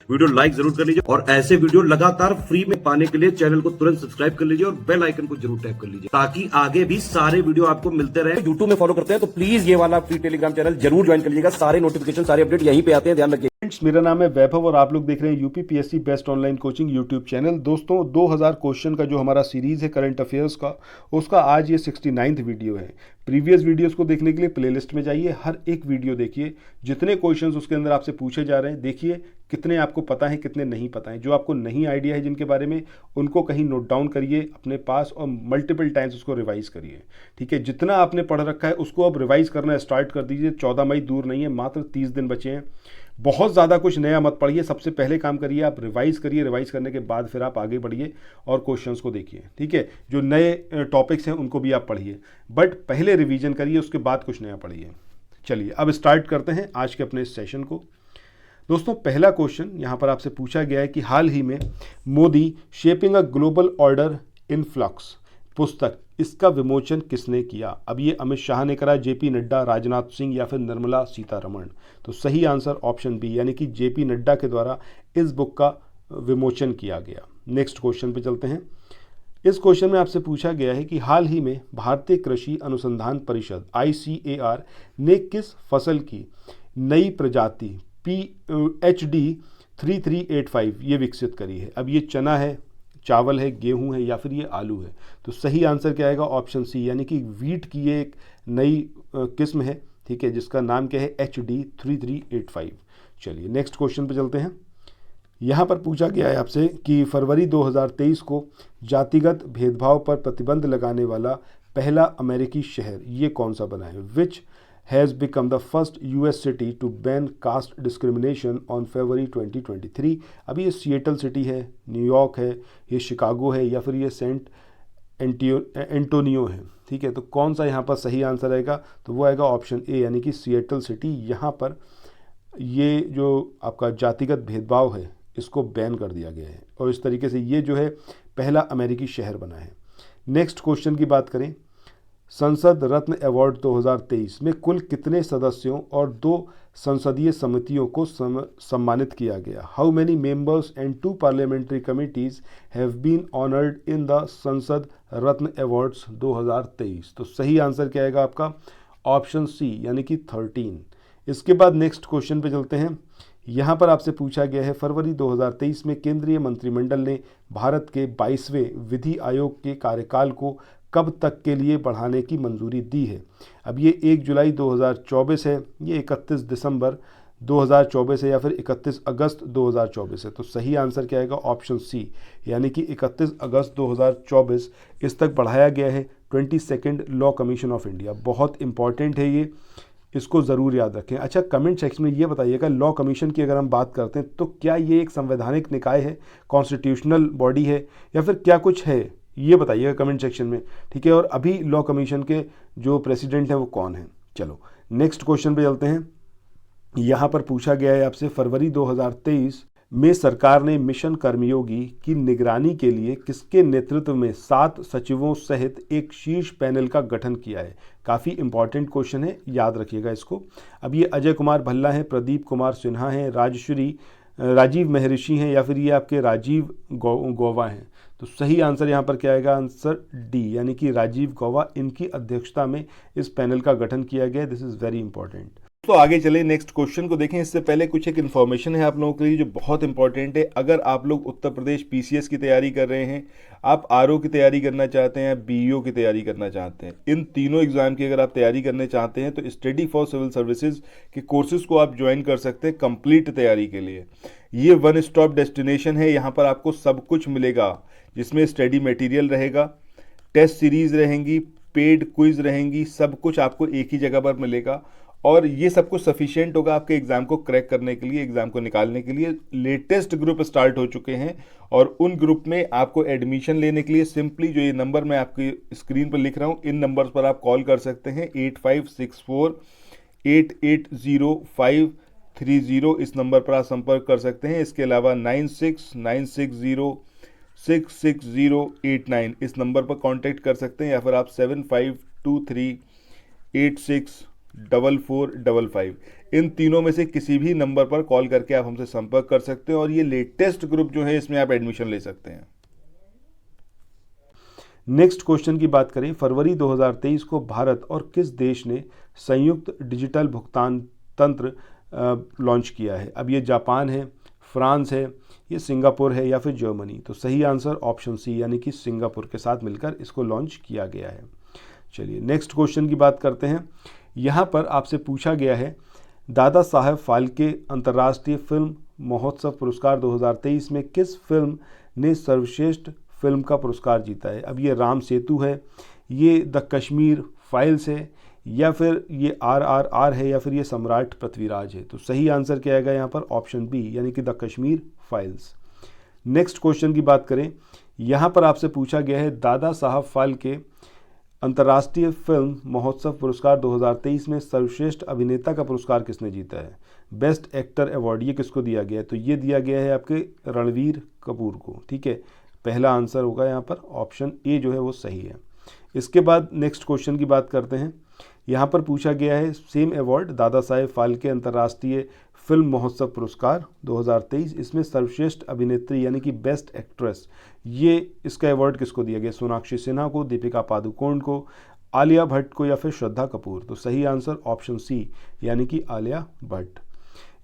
Video like जरूर कर लीजिए और ऐसे वीडियो लगातार फ्री में पाने के लिए चैनल को तुरंत सब्सक्राइब कर लीजिए और बेल आइकन को जरूर टैप कर लीजिए ताकि आगे भी सारे वीडियो आपको मिलते रहे। यूट्यूब में फॉलो करते हैं तो प्लीज ये वाला फ्री टेलीग्राम चैनल जरूर ज्वाइन कर लीजिएगा। सारे नोटिफिकेशन सारे अपडेट यहीं पे आते हैं, ध्यान रखिए। मेरा नाम है वैभव और आप लोग देख रहे हैं UP PSC best online coaching YouTube channel. दोस्तों 2000 क्वेश्चन का जो हमारा सीरीज है करंट अफेयर्स का, उसका आज ये 69th वीडियो है। प्रीवियस वीडियोस को देखने के लिए प्लेलिस्ट में जाइए, हर एक वीडियो देखिए, जितने क्वेश्चंस उसके अंदर आपसे पूछे जा रहे हैं देखिए कितने आपको पता है कितने नहीं पता है। जो आपको नहीं आइडिया है जिनके बारे में, उनको कहीं नोट डाउन करिए अपने पास और मल्टीपल टाइम्स उसको रिवाइज करिए। ठीक है, जितना आपने पढ़ रखा है उसको अब रिवाइज करना स्टार्ट कर दीजिए। 14 मई दूर नहीं है, मात्र 30 दिन बचे हैं। बहुत ज़्यादा कुछ नया मत पढ़िए, सबसे पहले काम करिए आप रिवाइज करिए। रिवाइज करने के बाद फिर आप आगे बढ़िए और क्वेश्चंस को देखिए। ठीक है, जो नए टॉपिक्स हैं उनको भी आप पढ़िए, बट पहले रिवीजन करिए, उसके बाद कुछ नया पढ़िए। चलिए अब स्टार्ट करते हैं आज के अपने सेशन को। दोस्तों पहला क्वेश्चन यहाँ पर आपसे पूछा गया है कि हाल ही में Modi shaping a global order in flux पुस्तक, इसका विमोचन किसने किया? अब ये अमित शाह ने करा, जेपी नड्डा, राजनाथ सिंह या फिर निर्मला सीतारमण? तो सही आंसर ऑप्शन बी यानी कि जेपी नड्डा के द्वारा इस बुक का विमोचन किया गया। नेक्स्ट क्वेश्चन पे चलते हैं। इस क्वेश्चन में आपसे पूछा गया है कि हाल ही में भारतीय कृषि अनुसंधान परिषद ICAR ने किस फसल की नई प्रजाति PHD 3385 ये विकसित करी है? अब ये चना है, चावल है, गेहूं है या फिर ये आलू है? तो सही आंसर क्या आएगा? ऑप्शन सी यानी कि वीट की ये एक नई किस्म है, ठीक है, जिसका नाम क्या है? HD 3385। चलिए नेक्स्ट क्वेश्चन पे चलते हैं। यहाँ पर पूछा गया है आपसे कि फरवरी 2023 को जातिगत भेदभाव पर प्रतिबंध लगाने वाला पहला अमेरिकी शहर ये कौन सा बना है? विच has become the first US city to ban caste discrimination on February 2023। अभी ये सिएटल सिटी है, न्यूयॉर्क है, ये शिकागो है या फिर ये सेंट एंटोनियो है? ठीक है, तो कौन सा यहाँ पर सही आंसर आएगा? तो वो आएगा ऑप्शन ए यानी कि सिएटल सिटी। यहाँ पर ये जो आपका जातिगत भेदभाव है इसको बैन कर दिया गया है और इस तरीके से ये जो है पहला अमेरिकी शहर बना है। नेक्स्ट क्वेश्चन की बात करें, संसद रत्न अवार्ड 2023 में कुल कितने सदस्यों और 2 संसदीय समितियों को सम्मानित किया गया? How many members and 2 parliamentary committees have been honoured in the Sansad Ratna awards 2023? तो सही आंसर क्या आएगा आपका? ऑप्शन सी यानी कि 13। इसके बाद नेक्स्ट क्वेश्चन पे चलते हैं। यहाँ पर आपसे पूछा गया है फरवरी 2023 में केंद्रीय मंत्रिमंडल ने भारत के 22वें विधि आयोग के कार्यकाल को कब तक के लिए बढ़ाने की मंजूरी दी है? अब ये 1 जुलाई 2024 है, ये 31 दिसंबर 2024 है या फिर 31 अगस्त 2024 है? तो सही आंसर क्या आएगा? ऑप्शन सी यानी कि 31 अगस्त 2024 इस तक बढ़ाया गया है। 22nd law commission of India, बहुत इंपॉर्टेंट है ये, इसको ज़रूर याद रखें। अच्छा, कमेंट सेक्शन में ये बताइएगा, लॉ कमीशन की अगर हम बात करते हैं तो क्या ये एक संवैधानिक निकाय है, कॉन्स्टिट्यूशनल बॉडी है या फिर क्या कुछ है? ये बताइएगा कमेंट सेक्शन में, ठीक है। और अभी लॉ कमीशन के जो प्रेसिडेंट हैं वो कौन है? चलो नेक्स्ट क्वेश्चन पे चलते हैं। यहाँ पर पूछा गया है आपसे फरवरी 2023 में सरकार ने मिशन कर्मयोगी की निगरानी के लिए किसके नेतृत्व में 7 सचिवों सहित एक शीर्ष पैनल का गठन किया है? काफ़ी इंपॉर्टेंट क्वेश्चन है, याद रखिएगा इसको। अब ये अजय कुमार भल्ला हैं, प्रदीप कुमार सिन्हा हैं, राजीव महर्षि हैं या फिर ये आपके राजीव गौवा हैं? तो सही आंसर यहाँ पर क्या आएगा? आंसर डी यानी कि राजीव गौवा, इनकी अध्यक्षता में इस पैनल का गठन किया गया। This is very important. तो आगे चले नेक्स्ट क्वेश्चन को देखें। इससे पहले कुछ एक इन्फॉर्मेशन है आप लोगों के लिए जो बहुत इंपॉर्टेंट है। अगर आप लोग उत्तर प्रदेश PCS की तैयारी कर रहे हैं, आप RO की तैयारी करना चाहते हैं, BEO की तैयारी करना चाहते हैं, इन तीनों एग्जाम की अगर आप तैयारी करने चाहते हैं तो स्टडी फॉर सिविल सर्विसेज के कोर्सेज को आप ज्वाइन कर सकते हैं कंप्लीट तैयारी के लिए। ये वन स्टॉप डेस्टिनेशन है, यहाँ पर आपको सब कुछ मिलेगा, जिसमें स्टडी मटेरियल रहेगा, टेस्ट सीरीज रहेंगी, पेड क्विज रहेंगी, सब कुछ आपको एक ही जगह पर मिलेगा और ये सब कुछ सफिशिएंट होगा आपके एग्जाम को क्रैक करने के लिए, एग्जाम को निकालने के लिए। लेटेस्ट ग्रुप स्टार्ट हो चुके हैं और उन ग्रुप में आपको एडमिशन लेने के लिए सिंपली जो ये नंबर मैं आपकी स्क्रीन पर लिख रहा हूँ, इन नंबर्स पर आप कॉल कर सकते हैं। 8564880530 इस नंबर पर आप संपर्क कर सकते हैं। इसके अलावा 9696066089 इस नंबर पर कांटेक्ट कर सकते हैं या फिर आप 7523864455 इन तीनों में से किसी भी नंबर पर कॉल करके आप हमसे संपर्क कर सकते हैं और ये लेटेस्ट ग्रुप जो है इसमें आप एडमिशन ले सकते हैं। नेक्स्ट क्वेश्चन की बात करें, फरवरी 2023 को भारत और किस देश ने संयुक्त डिजिटल भुगतान तंत्र लॉन्च किया है? अब ये जापान है, फ्रांस है, ये सिंगापुर है या फिर जर्मनी? तो सही आंसर ऑप्शन सी यानी कि सिंगापुर के साथ मिलकर इसको लॉन्च किया गया है। चलिए नेक्स्ट क्वेश्चन की बात करते हैं। यहाँ पर आपसे पूछा गया है दादा साहब फाल्के अंतर्राष्ट्रीय फिल्म महोत्सव पुरस्कार 2023 में किस फिल्म ने सर्वश्रेष्ठ फिल्म का पुरस्कार जीता है? अब ये राम सेतु है, ये द कश्मीर फाइल्स है या फिर ये RRR है या फिर ये सम्राट पृथ्वीराज है? तो सही आंसर क्या आएगा यहाँ पर? ऑप्शन बी यानी कि the Kashmir files. Next question की बात करें, यहाँ पर आपसे पूछा गया है दादा साहब फाल्के अंतर्राष्ट्रीय फिल्म महोत्सव पुरस्कार 2023 में सर्वश्रेष्ठ अभिनेता का पुरस्कार किसने जीता है? बेस्ट एक्टर अवार्ड ये किसको दिया गया है? तो ये दिया गया है आपके रणवीर कपूर को। ठीक है, पहला आंसर होगा यहाँ पर ऑप्शन ए जो है वो सही है। इसके बाद नेक्स्ट क्वेश्चन की बात करते हैं। यहाँ पर पूछा गया है सेम अवार्ड दादा साहेब फाल्के अंतर्राष्ट्रीय फिल्म महोत्सव पुरस्कार 2023, इसमें सर्वश्रेष्ठ अभिनेत्री यानी कि बेस्ट एक्ट्रेस ये इसका अवार्ड किसको दिया गया? सोनाक्षी सिन्हा को, दीपिका पादुकोण को, आलिया भट्ट को या फिर श्रद्धा कपूर? तो सही आंसर ऑप्शन सी यानी कि आलिया भट्ट।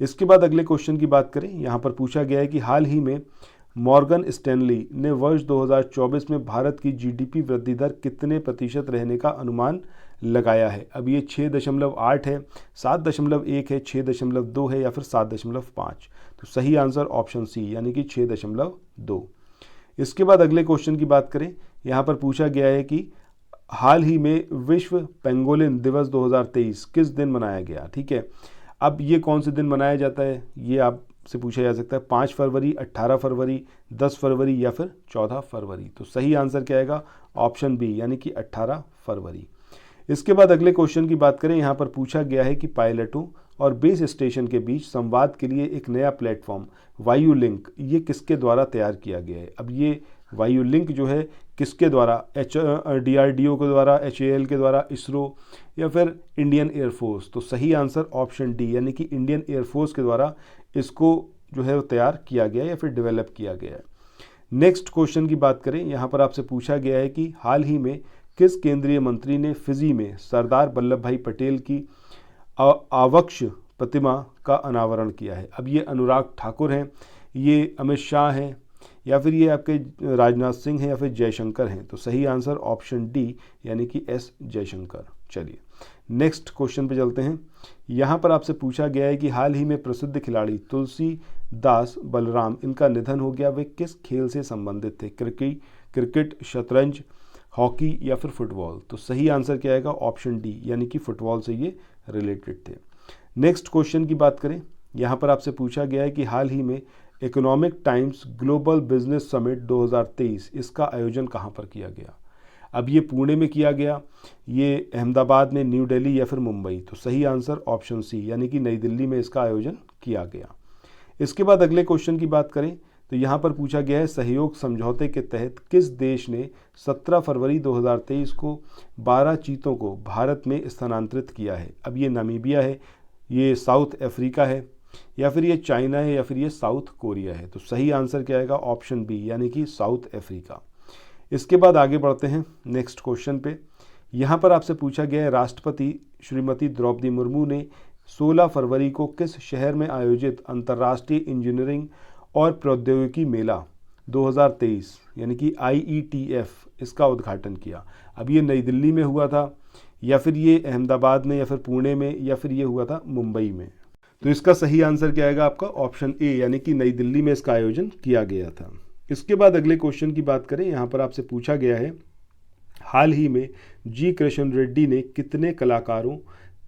इसके बाद अगले क्वेश्चन की बात करें, यहाँ पर पूछा गया है कि हाल ही में मॉर्गन स्टैनली ने वर्ष 2024 में भारत की GDP वृद्धि दर कितने प्रतिशत रहने का अनुमान लगाया है? अब ये 6.8 है, 7.1 है, 6.2 है या फिर 7.5? तो सही आंसर ऑप्शन सी यानी कि 6.2। इसके बाद अगले क्वेश्चन की बात करें, यहाँ पर पूछा गया है कि हाल ही में विश्व पेंगोलिन दिवस 2023 किस दिन मनाया गया? ठीक है, अब ये कौन से दिन मनाया जाता है ये आपसे पूछा जा सकता है। 5 फरवरी, 18 फरवरी, 10 फरवरी या फिर 14 फरवरी? तो सही आंसर क्या आएगा? ऑप्शन बी यानी कि 18 फरवरी। इसके बाद अगले क्वेश्चन की बात करें, यहाँ पर पूछा गया है कि पायलटों और बेस स्टेशन के बीच संवाद के लिए एक नया प्लेटफॉर्म वायु लिंक ये किसके द्वारा तैयार किया गया है? अब ये वायु लिंक जो है किसके द्वारा? DRDO के द्वारा, HAL के द्वारा, इसरो या फिर इंडियन एयरफोर्स? तो सही आंसर ऑप्शन डी यानी कि इंडियन एयरफोर्स के द्वारा इसको जो है वो तैयार किया गया या फिर डेवलप किया गया है। नेक्स्ट क्वेश्चन की बात करें, यहाँ पर आपसे पूछा गया है कि हाल ही में किस केंद्रीय मंत्री ने फिजी में सरदार वल्लभ भाई पटेल की आवक्ष प्रतिमा का अनावरण किया है? अब ये अनुराग ठाकुर हैं, ये अमित शाह हैं या फिर ये आपके राजनाथ सिंह हैं या फिर जयशंकर हैं? तो सही आंसर ऑप्शन डी यानी कि S जयशंकर। चलिए नेक्स्ट क्वेश्चन पे चलते हैं। यहाँ पर आपसे पूछा गया है कि हाल ही में प्रसिद्ध खिलाड़ी तुलसीदास बलराम इनका निधन हो गया, वे किस खेल से संबंधित थे? क्रिकेट, शतरंज, हॉकी या फिर फुटबॉल? तो सही आंसर क्या आएगा? ऑप्शन डी यानी कि फुटबॉल से ये रिलेटेड थे। नेक्स्ट क्वेश्चन की बात करें, यहाँ पर आपसे पूछा गया है कि हाल ही में economic times global business summit 2023 इसका आयोजन कहाँ पर किया गया? अब ये पुणे में किया गया, ये अहमदाबाद में, न्यू दिल्ली या फिर मुंबई? तो सही आंसर ऑप्शन सी यानी कि नई दिल्ली में इसका आयोजन किया गया। इसके बाद अगले क्वेश्चन की बात करें तो यहाँ पर पूछा गया है सहयोग समझौते के तहत किस देश ने 17 फरवरी 2023 को 12 चीतों को भारत में स्थानांतरित किया है? अब ये नामीबिया है, ये साउथ अफ्रीका है या फिर ये चाइना है या फिर ये साउथ कोरिया है? तो सही आंसर क्या आएगा? ऑप्शन बी यानी कि साउथ अफ्रीका। इसके बाद आगे बढ़ते हैं नेक्स्ट क्वेश्चन पे। यहाँ पर आपसे पूछा गया है राष्ट्रपति श्रीमती द्रौपदी मुर्मू ने 16 फरवरी को किस शहर में आयोजित अंतर्राष्ट्रीय इंजीनियरिंग और प्रौद्योगिकी मेला 2023 यानी कि IETF इसका उद्घाटन किया? अब ये नई दिल्ली में हुआ था या फिर ये अहमदाबाद में या फिर पुणे में या फिर ये हुआ था मुंबई में? तो इसका सही आंसर क्या आएगा आपका? ऑप्शन ए यानी कि नई दिल्ली में इसका आयोजन किया गया था। इसके बाद अगले क्वेश्चन की बात करें, यहाँ पर आपसे पूछा गया है हाल ही में जी कृष्ण रेड्डी ने कितने कलाकारों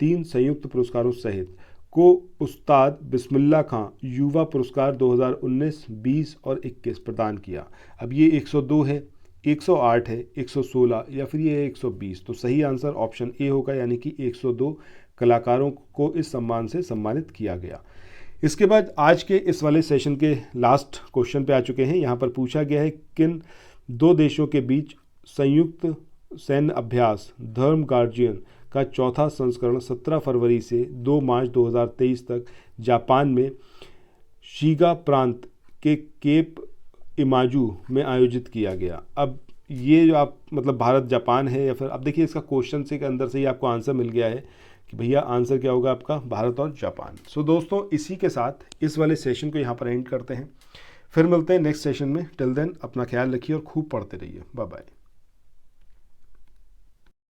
3 संयुक्त पुरस्कारों सहित को उस्ताद बिस्मिल्लाह खां युवा पुरस्कार 2019, 20 और 21 प्रदान किया? अब ये 102 है, 108 है, 116 या फिर ये है 120? तो सही आंसर ऑप्शन ए होगा यानी कि 102 कलाकारों को इस सम्मान से सम्मानित किया गया। इसके बाद आज के इस वाले सेशन के लास्ट क्वेश्चन पे आ चुके हैं। यहाँ पर पूछा गया है किन 2 देशों के बीच संयुक्त सैन्य अभ्यास धर्म गार्जियन का चौथा संस्करण 17 फरवरी से 2 मार्च 2023 तक जापान में शिगा प्रांत के केप इमाजू में आयोजित किया गया। अब ये जो आप मतलब भारत जापान है या फिर अब देखिए इसका क्वेश्चन से के अंदर से ही आपको आंसर मिल गया है कि भैया आंसर क्या होगा आपका, भारत और जापान। सो दोस्तों इसी के साथ इस वाले सेशन को यहाँ पर एंड करते हैं, फिर मिलते हैं नेक्स्ट सेशन में। टिल देन अपना ख्याल रखिए और खूब पढ़ते रहिए। Bye bye.